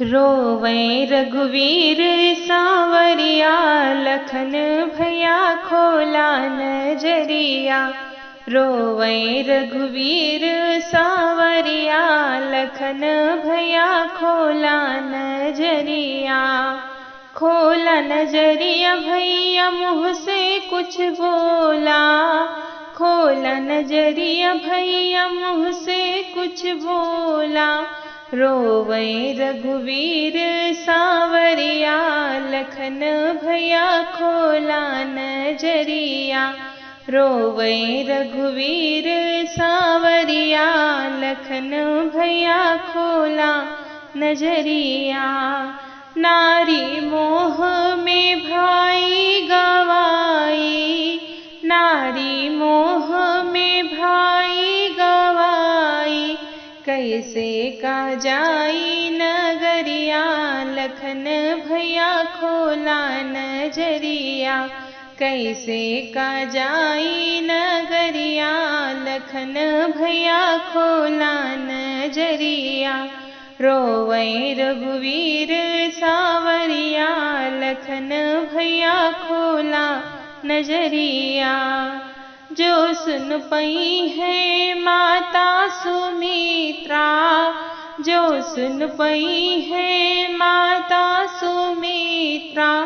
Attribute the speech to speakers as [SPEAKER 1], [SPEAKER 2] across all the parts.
[SPEAKER 1] रोवै रघुवीर सांवरिया, लखन भैया खोला नजरिया। रोवै रघुवीर सांवरिया, लखन भैया खोला नजरिया। खोला नजरिया भैया मुँह से कुछ बोला, खोला नजरिया भैया मुँह से कुछ बोला। रोवै रघुवीर सांवरिया, लखन भैया खोला नजरिया। रोवै रघुवीर सांवरिया, लखन भैया खोला नजरिया। नारी मोह में भाई गवाई, नारी मोह में भाई गवाई। कैसे का जाई नगरिया, लखन भैया खोला नजरिया। कैसे का जाई नगरिया, लखन भैया खोला नजरिया। रोवै रघुवीर सांवरिया, लखन भैया खोला नजरिया। जो सुन पई है माता सुमित्रा, जो सुन पई है माता सुमित्रा।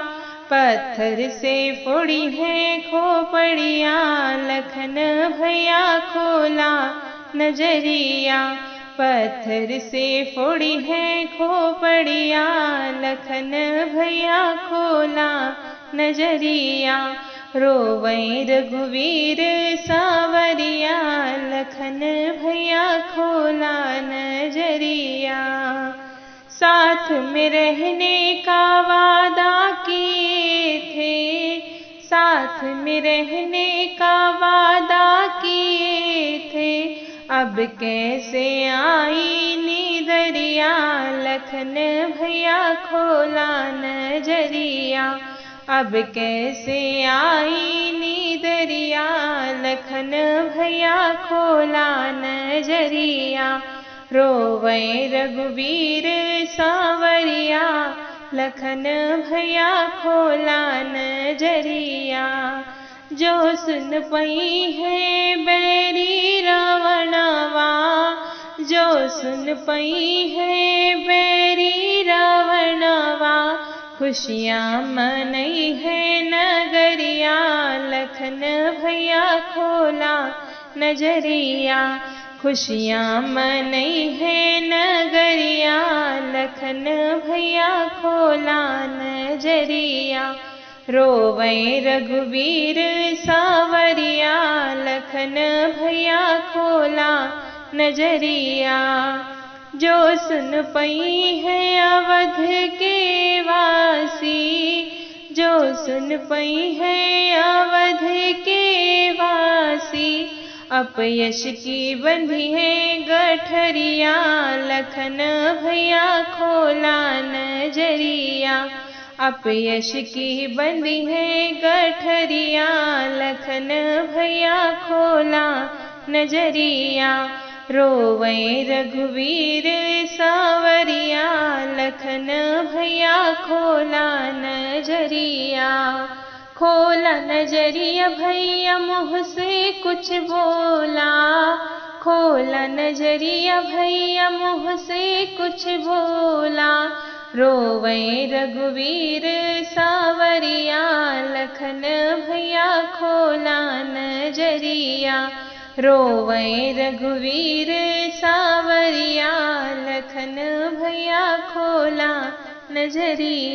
[SPEAKER 1] पत्थर से फोड़ी है खोपड़िया, लखन भैया खोला नजरिया। पत्थर से फोड़ी है खोपड़िया, लखन भैया खोला नजरिया। रोवै रघुवीर सांवरिया, लखन भैया खोला नजरिया। साथ में रहने का वादा किए थे, साथ में रहने का वादा किए थे। अब कैसे आई नीदरिया, लखन भैया खोला नजरिया। अब कैसे आई नीदरिया, लखन भैया खोला नजरिया। रोवै रघुवीर सांवरिया, लखन भैया खोला नजरिया। जो सुन पई है बैरी रावणवा, जो सुन पई है बैरी रावणवा। खुशियाँ मनई है नगरिया, लखन भैया खोला नजरिया। खुशियाँ मनई है नगरिया, लखन भैया खोला नजरिया। रोवै रघुवीर सांवरिया, लखन भैया खोला नजरिया। जो सुन पई है अवध के वासी, जो सुन पई है अवध के वासी। अपयश की बंधी है गठरिया, लखन भैया खोला नजरिया। अपयश की बंधी है गठरिया, लखन भैया खोला नजरिया। रोवै रघुवीर सांवरिया, लखन भैया खोला नजरिया। खोला नजरिया भैया मुँह से कुछ बोला, खोला नजरिया भैया मुँह से कुछ बोला। रोवै रघुवीर सांवरिया, लखन भैया खोला नजरिया। रोवै रघुवीर सांवरिया, लखन भैया खोला नजरिया।